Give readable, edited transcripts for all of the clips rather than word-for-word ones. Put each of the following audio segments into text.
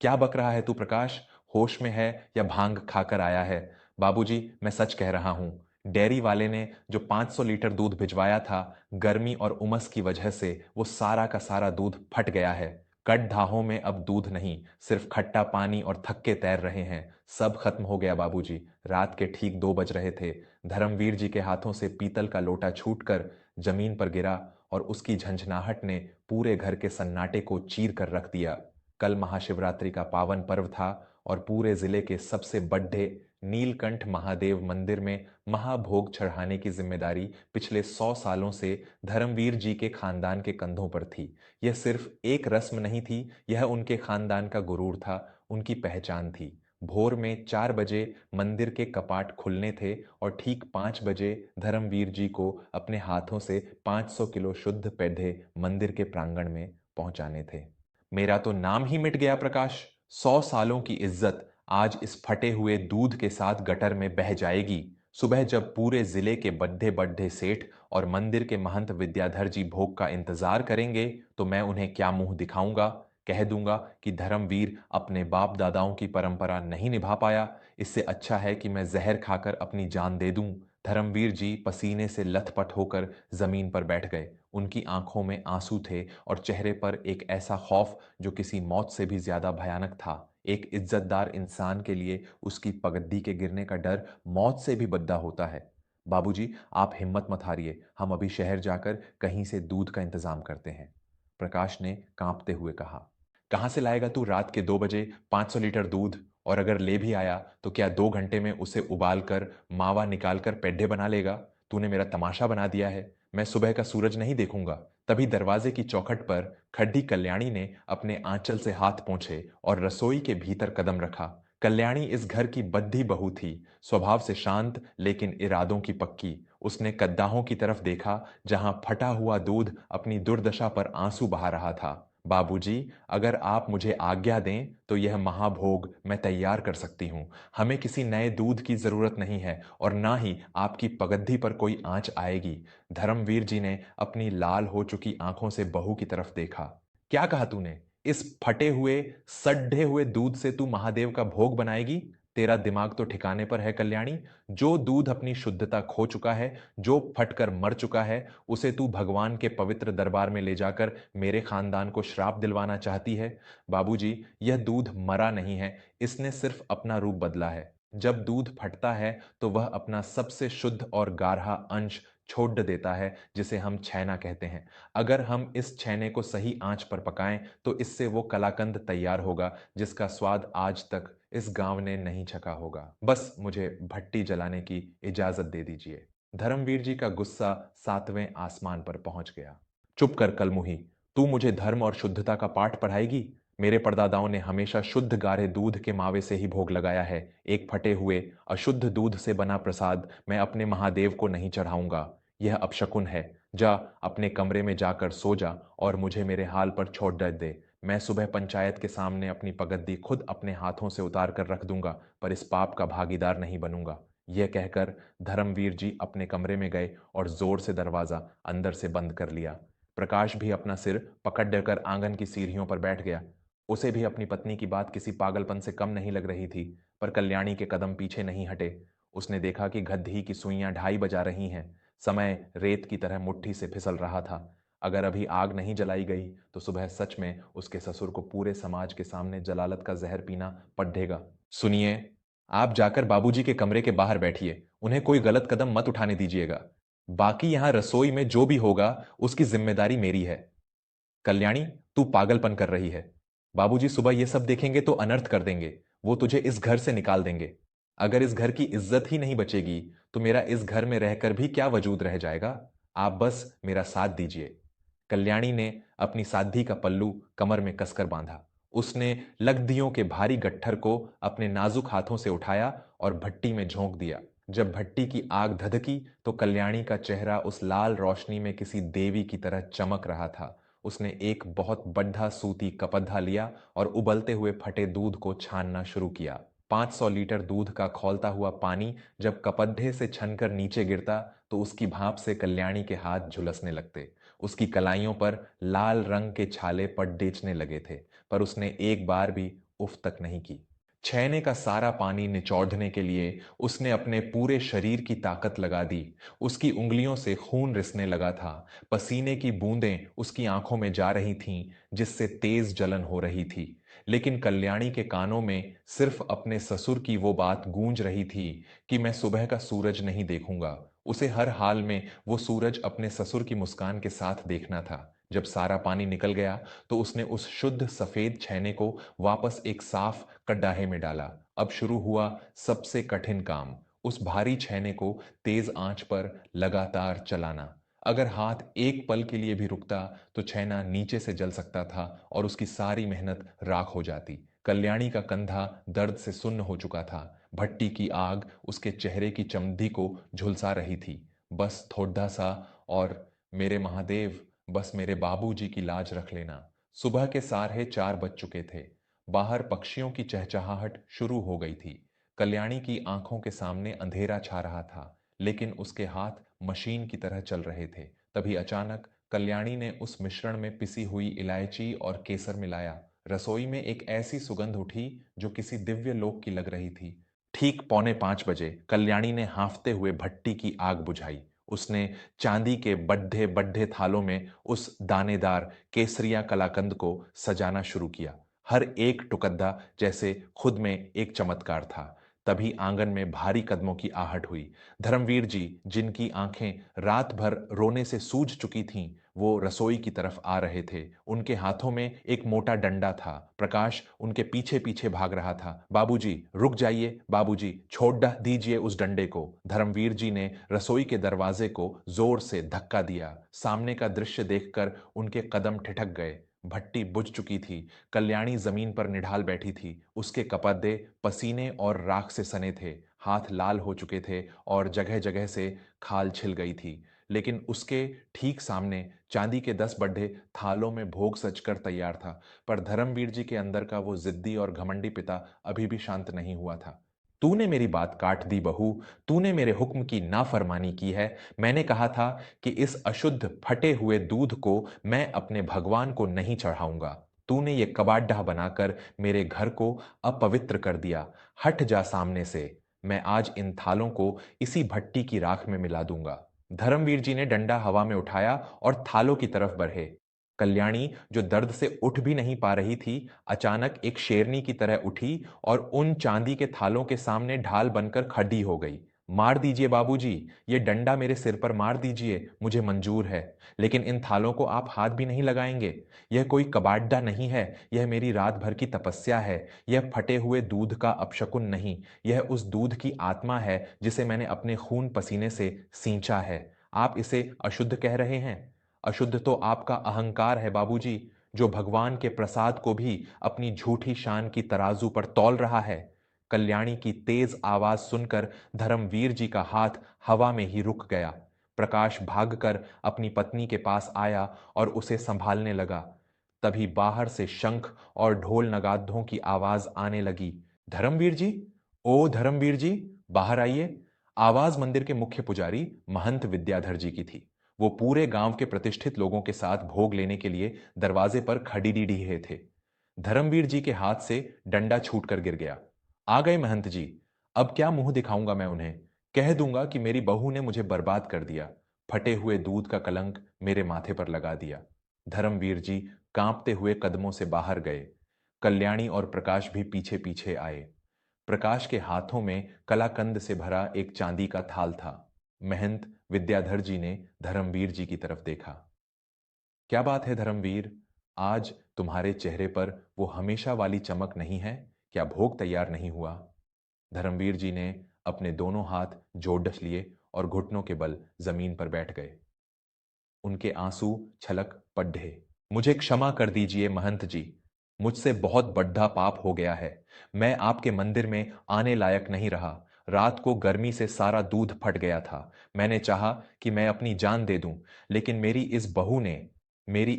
क्या बक रहा है तू प्रकाश? होश में है या भांग खाकर आया है? बाबूजी, मैं सच कह रहा हूं। डेयरी वाले ने जो 500 लीटर दूध भिजवाया था, गर्मी और उमस की वजह से वो सारा का सारा दूध फट गया है। कटधाहों में अब दूध नहीं, सिर्फ खट्टा पानी और थक्के तैर रहे हैं। सब खत्म हो गया बाबूजी। रात के ठीक 2 बज रहे थे। धर्मवीर जी के हाथों से पीतल का लोटा छूटकर जमीन पर गिरा और उसकी झंझनाहट ने पूरे घर के सन्नाटे को चीर कर रख दिया। कल महाशिवरात्रि का पावन पर्व था और पूरे जिले के सबसे बड़े नीलकंठ महादेव मंदिर में महाभोग चढ़ाने की जिम्मेदारी पिछले 100 सालों से धर्मवीर जी के खानदान के कंधों पर थी। यह सिर्फ एक रस्म नहीं थी, यह उनके खानदान का गुरूर था, उनकी पहचान थी। भोर में 4 बजे मंदिर के कपाट खुलने थे और ठीक 5 बजे धर्मवीर जी को अपने हाथों से 500 किलो शुद्ध पेढ़े मंदिर के प्रांगण में पहुंचाने थे। मेरा तो नाम ही मिट गया प्रकाश। 100 सालों की इज्जत आज इस फटे हुए दूध के साथ गटर में बह जाएगी। सुबह जब पूरे जिले के बड्ढे बड्ढे सेठ और मंदिर के महंत विद्याधर जी भोग का इंतजार करेंगे तो मैं उन्हें क्या मुंह दिखाऊंगा? कह दूंगा कि धर्मवीर अपने बाप दादाओं की परंपरा नहीं निभा पाया। इससे अच्छा है कि मैं जहर खाकर अपनी जान दे दूं। धर्मवीर जी पसीने से लथपथ होकर जमीन पर बैठ गए। उनकी आंखों में आंसू थे और चेहरे पर एक ऐसा खौफ जो किसी मौत से भी ज्यादा भयानक था। एक इज्जतदार इंसान के लिए उसकी पगड्डी के गिरने का डर मौत से भी बद्दा होता है। बाबूजी, आप हिम्मत मत हारिए, हम अभी शहर जाकर कहीं से दूध का इंतजाम करते हैं। प्रकाश ने कांपते हुए कहा। कहां से लाएगा तू रात के 2 बजे 500 लीटर दूध? और अगर ले भी आया तो क्या 2 घंटे में उसे उबाल कर मावा निकाल कर पेड्डे बना लेगा? तूने मेरा तमाशा बना दिया है। मैं सुबह का सूरज नहीं देखूंगा। तभी दरवाजे की चौखट पर खड्डी कल्याणी ने अपने आंचल से हाथ पोंछे और रसोई के भीतर कदम रखा। कल्याणी इस घर की बद्धी बहू थी, स्वभाव से शांत लेकिन इरादों की पक्की। उसने कद्दाहों की तरफ देखा जहां फटा हुआ दूध अपनी दुर्दशा पर आंसू बहा रहा था। बाबूजी, अगर आप मुझे आज्ञा दें तो यह महाभोग मैं तैयार कर सकती हूँ। हमें किसी नए दूध की जरूरत नहीं है और ना ही आपकी पगड्डी पर कोई आंच आएगी। धर्मवीर जी ने अपनी लाल हो चुकी आंखों से बहू की तरफ देखा। क्या कहा तूने? इस फटे हुए सड्ढे हुए दूध से तू महादेव का भोग बनाएगी? तेरा दिमाग तो ठिकाने पर है कल्याणी। जो दूध अपनी शुद्धता खो चुका है, जो फटकर मर चुका है, उसे तू भगवान के पवित्र दरबार में ले जाकर मेरे खानदान को श्राप दिलवाना चाहती है? बाबूजी, यह दूध मरा नहीं है, इसने सिर्फ अपना रूप बदला है। जब दूध फटता है तो वह अपना सबसे शुद्ध और गाढ़ा अंश छोड़ देता है, जिसे हम छैना कहते हैं। अगर हम इस छैने को सही आंच पर पकाएं तो इससे वो कलाकंद तैयार होगा जिसका स्वाद आज तक इस गांव ने नहीं चखा होगा। बस मुझे भट्टी जलाने की इजाजत दे दीजिए। धर्मवीर जी का गुस्सा 7वें आसमान पर पहुंच गया। चुप कर कलमुही, तू मुझे धर्म और शुद्धता का पाठ पढ़ाएगी? मेरे परदादाओं ने हमेशा शुद्ध गाढ़े दूध के मावे से ही भोग लगाया है। एक फटे हुए अशुद्ध दूध से बना प्रसाद मैं अपने महादेव को नहीं चढ़ाऊंगा। यह अपशकुन है। जा अपने कमरे में जाकर सो जा और मुझे मेरे हाल पर छोड़ दे। मैं सुबह पंचायत के सामने अपनी पगड्डी खुद अपने हाथों से उतार कर रख दूंगा, पर इस पाप का भागीदार नहीं बनूंगा। यह कहकर धर्मवीर जी अपने कमरे में गए और जोर से दरवाजा अंदर से बंद कर लिया। प्रकाश भी अपना सिर पकड़ कर आंगन की सीढ़ियों पर बैठ गया। उसे भी अपनी पत्नी की बात किसी पागलपन से कम नहीं लग रही थी, पर कल्याणी के कदम पीछे नहीं हटे। उसने देखा कि गधी की सुइयां 2:30 बजा रही हैं। समय रेत की तरह मुट्ठी से फिसल रहा था। अगर अभी आग नहीं जलाई गई तो सुबह सच में उसके ससुर को पूरे समाज के सामने जलालत का जहर पीना पड़ेगा। सुनिए, आप जाकर बाबूजी के कमरे के बाहर बैठिए, उन्हें कोई गलत कदम मत उठाने दीजिएगा। बाकी यहां रसोई में जो भी होगा उसकी जिम्मेदारी मेरी है। कल्याणी, तू पागलपन कर रही है। बाबूजी सुबह ये सब देखेंगे तो अनर्थ कर देंगे। वो तुझे इस घर से निकाल देंगे। अगर इस घर की इज्जत ही नहीं बचेगी तो मेरा इस घर में रहकर भी क्या वजूद रह जाएगा? आप बस मेरा साथ दीजिए। कल्याणी ने अपनी साध्वी का पल्लू कमर में कसकर बांधा। उसने लकड़ियों के भारी गट्ठर को अपने नाजुक हाथों से उठाया और भट्टी में झोंक दिया। जब भट्टी की आग धधकी तो कल्याणी का चेहरा उस लाल रोशनी में किसी देवी की तरह चमक रहा था। उसने एक बहुत बड़ा सूती कपद्धा लिया और उबलते हुए फटे दूध को छानना शुरू किया। 500 लीटर दूध का खौलता हुआ पानी जब कपड्ढे से छनकर नीचे गिरता तो उसकी भाप से कल्याणी के हाथ झुलसने लगते। उसकी कलाइयों पर लाल रंग के छाले पट डेचने लगे थे, पर उसने एक बार भी उफ तक नहीं की। छैने का सारा पानी निचोड़ने के लिए उसने अपने पूरे शरीर की ताकत लगा दी। उसकी उंगलियों से खून रिसने लगा था। पसीने की बूंदें उसकी आंखों में जा रही थीं, जिससे तेज जलन हो रही थी। लेकिन कल्याणी के कानों में सिर्फ अपने ससुर की वो बात गूंज रही थी कि मैं सुबह का सूरज नहीं देखूंगा। उसे हर हाल में वो सूरज अपने ससुर की मुस्कान के साथ देखना था। जब सारा पानी निकल गया तो उसने उस शुद्ध सफेद छैने को वापस एक साफ कड्डाहे में डाला। अब शुरू हुआ सबसे कठिन काम, उस भारी छैने को तेज आंच पर लगातार चलाना। अगर हाथ एक पल के लिए भी रुकता तो छैना नीचे से जल सकता था और उसकी सारी मेहनत राख हो जाती। कल्याणी का कंधा दर्द से सुन्न हो चुका था। भट्टी की आग उसके चेहरे की चमड़ी को झुलसा रही थी। बस थोड़ा सा और मेरे महादेव, बस मेरे बाबूजी की लाज रख लेना। सुबह के 4:30 बज चुके थे। बाहर पक्षियों की चहचहाहट शुरू हो गई थी। कल्याणी की आंखों के सामने अंधेरा छा रहा था, लेकिन उसके हाथ मशीन की तरह चल रहे थे। तभी अचानक कल्याणी ने उस मिश्रण में पिसी हुई इलायची और केसर मिलाया। रसोई में एक ऐसी सुगंध उठी जो किसी दिव्य लोक की लग रही थी। ठीक 4:45 बजे कल्याणी ने हांफते हुए भट्टी की आग बुझाई। उसने चांदी के बड्ढे बड्ढे थालों में उस दानेदार केसरिया कलाकंद को सजाना शुरू किया। हर एक टुकड़ा जैसे खुद में एक चमत्कार था। तभी आंगन में भारी कदमों की आहट हुई। धर्मवीर जी, जिनकी आंखें रात भर रोने से सूज चुकी थीं, वो रसोई की तरफ आ रहे थे। उनके हाथों में एक मोटा डंडा था। प्रकाश उनके पीछे पीछे भाग रहा था। बाबूजी, रुक जाइए। बाबूजी, छोड़ दीजिए उस डंडे को। धर्मवीर जी ने रसोई के दरवाजे को जोर से धक्का दिया। सामने का दृश्य देखकर उनके कदम ठिठक गए। भट्टी बुझ चुकी थी। कल्याणी जमीन पर निढाल बैठी थी। उसके कपड़े पसीने और राख से सने थे। हाथ लाल हो चुके थे और जगह जगह से खाल छिल गई थी। लेकिन उसके ठीक सामने चांदी के 10 बड्ढे थालों में भोग सजकर तैयार था। पर धर्मवीर जी के अंदर का वो जिद्दी और घमंडी पिता अभी भी शांत नहीं हुआ था। तूने मेरी बात काट दी बहू। तूने मेरे हुक्म की नाफरमानी की है। मैंने कहा था कि इस अशुद्ध फटे हुए दूध को मैं अपने भगवान को नहीं चढ़ाऊंगा। तूने ये कबाड़ा बनाकर मेरे घर को अपवित्र कर दिया। हट जा सामने से। मैं आज इन थालों को इसी भट्टी की राख में मिला दूंगा। धर्मवीर जी ने डंडा हवा में उठाया और थालों की तरफ बढ़े। कल्याणी, जो दर्द से उठ भी नहीं पा रही थी, अचानक एक शेरनी की तरह उठी और उन चांदी के थालों के सामने ढाल बनकर खड़ी हो गई। मार दीजिए बाबूजी, ये डंडा मेरे सिर पर मार दीजिए, मुझे मंजूर है। लेकिन इन थालों को आप हाथ भी नहीं लगाएंगे। यह कोई कबाड्डा नहीं है, यह मेरी रात भर की तपस्या है। यह फटे हुए दूध का अपशकुन नहीं, यह उस दूध की आत्मा है जिसे मैंने अपने खून पसीने से सींचा है। आप इसे अशुद्ध कह रहे हैं। अशुद्ध तो आपका अहंकार है बाबूजी, जो भगवान के प्रसाद को भी अपनी झूठी शान की तराजू पर तौल रहा है। कल्याणी की तेज आवाज सुनकर धर्मवीर जी का हाथ हवा में ही रुक गया। प्रकाश भागकर अपनी पत्नी के पास आया और उसे संभालने लगा। तभी बाहर से शंख और ढोल नगाड़ों की आवाज आने लगी। धर्मवीर जी, ओ धर्मवीर जी, बाहर आइए। आवाज मंदिर के मुख्य पुजारी महंत विद्याधर जी की थी। वो पूरे गांव के प्रतिष्ठित लोगों के साथ भोग लेने के लिए दरवाजे पर खड़ी रहे थे। धर्मवीर जी के हाथ से डंडा छूटकर गिर गया। आ गए महंत जी। अब क्या मुंह दिखाऊंगा मैं उन्हें। कह दूंगा कि मेरी बहू ने मुझे बर्बाद कर दिया, फटे हुए दूध का कलंक मेरे माथे पर लगा दिया। धर्मवीर जी कांपते हुए कदमों से बाहर गए। कल्याणी और प्रकाश भी पीछे पीछे आए। प्रकाश के हाथों में कलाकंद से भरा एक चांदी का थाल था। महंत विद्याधर जी ने धर्मवीर जी की तरफ देखा। क्या बात है धर्मवीर, आज तुम्हारे चेहरे पर वो हमेशा वाली चमक नहीं है? क्या भोग तैयार नहीं हुआ? धर्मवीर जी ने अपने दोनों हाथ जोड़ लिए और घुटनों के बल जमीन पर बैठ गए। उनके आंसू छलक पड़े। मुझे क्षमा कर दीजिए महंत जी, मुझसे बहुत बड़ा पाप हो गया है। मैं आपके मंदिर में आने लायक नहीं रहा। रात को गर्मी से सारा दूध फट गया था। मैंने चाहा कि मैं अपनी जान दे दूं, लेकिन मेरी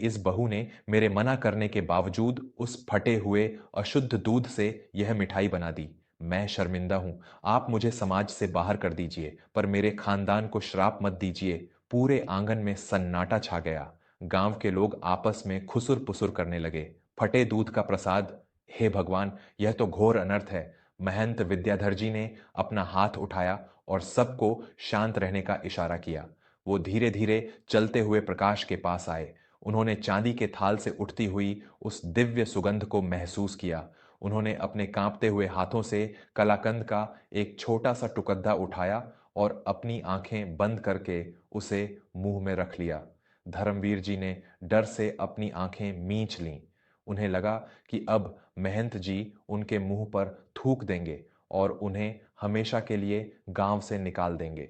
इस बहू ने मेरे मना करने के बावजूद उस फटे हुए अशुद्ध दूध से यह मिठाई बना दी। मैं शर्मिंदा हूं। आप मुझे समाज से बाहर कर दीजिए, पर मेरे खानदान को श्राप मत दीजिए। पूरे आंगन में सन्नाटा छा गया। गांव के लोग आपस में खुसुर पुसुर करने लगे। फटे दूध का प्रसाद हे भगवान, यह तो घोर अनर्थ है। महंत विद्याधर जी ने अपना हाथ उठाया और सबको शांत रहने का इशारा किया। वो धीरे धीरे चलते हुए प्रकाश के पास आए। उन्होंने चांदी के थाल से उठती हुई उस दिव्य सुगंध को महसूस किया। उन्होंने अपने कांपते हुए हाथों से कलाकंद का एक छोटा सा टुकड़ा उठाया और अपनी आंखें बंद करके उसे मुंह में रख लिया। धर्मवीर जी ने डर से अपनी आंखें मींच लीं। उन्हें लगा कि अब महंत जी उनके मुंह पर थूक देंगे और उन्हें हमेशा के लिए गांव से निकाल देंगे।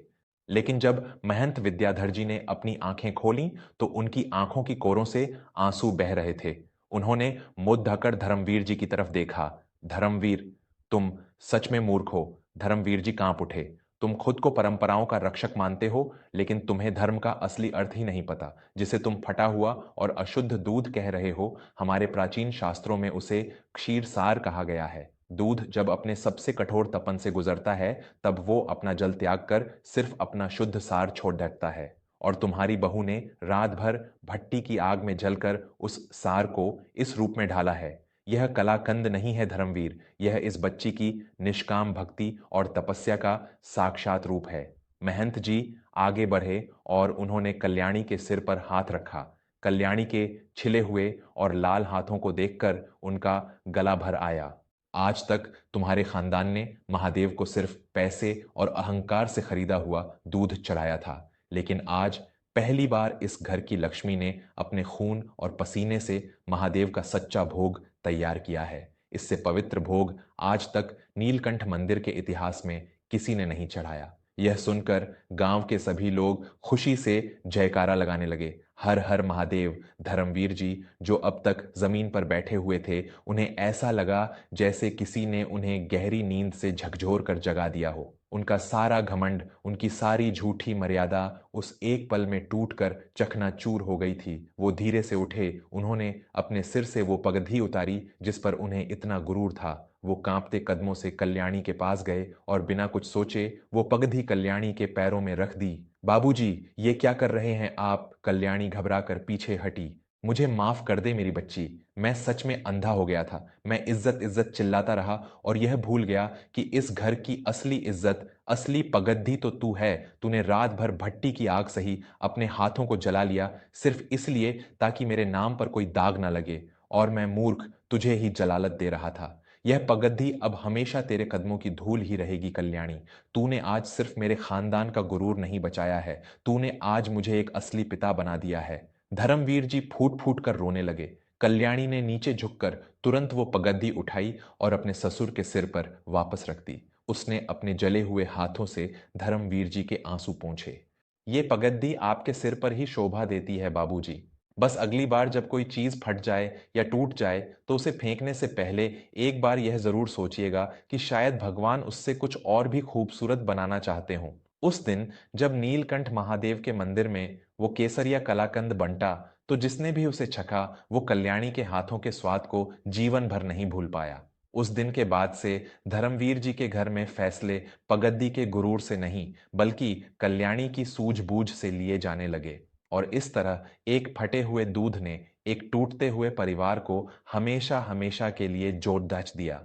लेकिन जब महंत विद्याधर जी ने अपनी आंखें खोलीं तो उनकी आंखों की कोरों से आंसू बह रहे थे। उन्होंने मुंह ढककर धर्मवीर जी की तरफ देखा। धर्मवीर, तुम सच में मूर्ख हो। धर्मवीर जी कांप उठे। तुम खुद को परंपराओं का रक्षक मानते हो, लेकिन तुम्हें धर्म का असली अर्थ ही नहीं पता। जिसे तुम फटा हुआ और अशुद्ध दूध कह रहे हो, हमारे प्राचीन शास्त्रों में उसे क्षीरसार कहा गया है। दूध जब अपने सबसे कठोर तपन से गुजरता है, तब वो अपना जल त्याग कर सिर्फ अपना शुद्ध सार छोड़ देता है। और तुम्हारी बहू ने रात भर भट्टी की आग में जलकर उस सार को इस रूप में ढाला है। यह कलाकंद नहीं है धर्मवीर, यह इस बच्ची की निष्काम भक्ति और तपस्या का साक्षात रूप है। महंत जी आगे बढ़े और उन्होंने कल्याणी के सिर पर हाथ रखा। कल्याणी के छिले हुए और लाल हाथों को देखकर उनका गला भर आया। आज तक तुम्हारे खानदान ने महादेव को सिर्फ पैसे और अहंकार से खरीदा हुआ दूध चढ़ाया था, लेकिन आज पहली बार इस घर की लक्ष्मी ने अपने खून और पसीने से महादेव का सच्चा भोग तैयार किया है। इससे पवित्र भोग आज तक नीलकंठ मंदिर के इतिहास में किसी ने नहीं चढ़ाया। यह सुनकर गांव के सभी लोग खुशी से जयकारा लगाने लगे। हर हर महादेव। धर्मवीर जी, जो अब तक जमीन पर बैठे हुए थे, उन्हें ऐसा लगा जैसे किसी ने उन्हें गहरी नींद से झकझोर कर जगा दिया हो। उनका सारा घमंड, उनकी सारी झूठी मर्यादा उस एक पल में टूटकर चकनाचूर हो गई थी। वो धीरे से उठे। उन्होंने अपने सिर से वो पगड़ी उतारी जिस पर उन्हें इतना गुरूर था। वो कांपते कदमों से कल्याणी के पास गए और बिना कुछ सोचे वो पगड़ी कल्याणी के पैरों में रख दी। बाबूजी, ये क्या कर रहे हैं आप? कल्याणी घबरा कर पीछे हटी। मुझे माफ कर दे मेरी बच्ची, मैं सच में अंधा हो गया था। मैं इज्जत इज्जत चिल्लाता रहा और यह भूल गया कि इस घर की असली इज्जत, असली पगड्डी तो तू है। तूने रात भर भट्टी की आग सही, अपने हाथों को जला लिया सिर्फ इसलिए ताकि मेरे नाम पर कोई दाग ना लगे, और मैं मूर्ख तुझे ही जलालत दे रहा था। यह पगड्डी अब हमेशा तेरे कदमों की धूल ही रहेगी कल्याणी। तूने आज सिर्फ मेरे खानदान का गुरूर नहीं बचाया है, तूने आज मुझे एक असली पिता बना दिया है। धर्मवीर जी फूट फूट कर रोने लगे। कल्याणी ने नीचे झुककर तुरंत वो पगड्डी उठाई और अपने ससुर के सिर पर वापस रख दी। उसने अपने जले हुए हाथों से धर्मवीर जी के आंसू पोंछे। ये पगड्डी आपके सिर पर ही शोभा देती है बाबूजी। बस अगली बार जब कोई चीज फट जाए या टूट जाए तो उसे फेंकने से पहले एक बार यह जरूर सोचिएगा कि शायद भगवान उससे कुछ और भी खूबसूरत बनाना चाहते हों। उस दिन जब नीलकंठ महादेव के मंदिर में वो केसरिया कलाकंद बंटा, तो जिसने भी उसे चखा वो कल्याणी के हाथों के स्वाद को जीवन भर नहीं भूल पाया। उस दिन के बाद से धर्मवीर जी के घर में फैसले पगड्डी के गुरूर से नहीं, बल्कि कल्याणी की सूझबूझ से लिए जाने लगे। और इस तरह एक फटे हुए दूध ने एक टूटते हुए परिवार को हमेशा हमेशा के लिए जोड़ दाच दिया।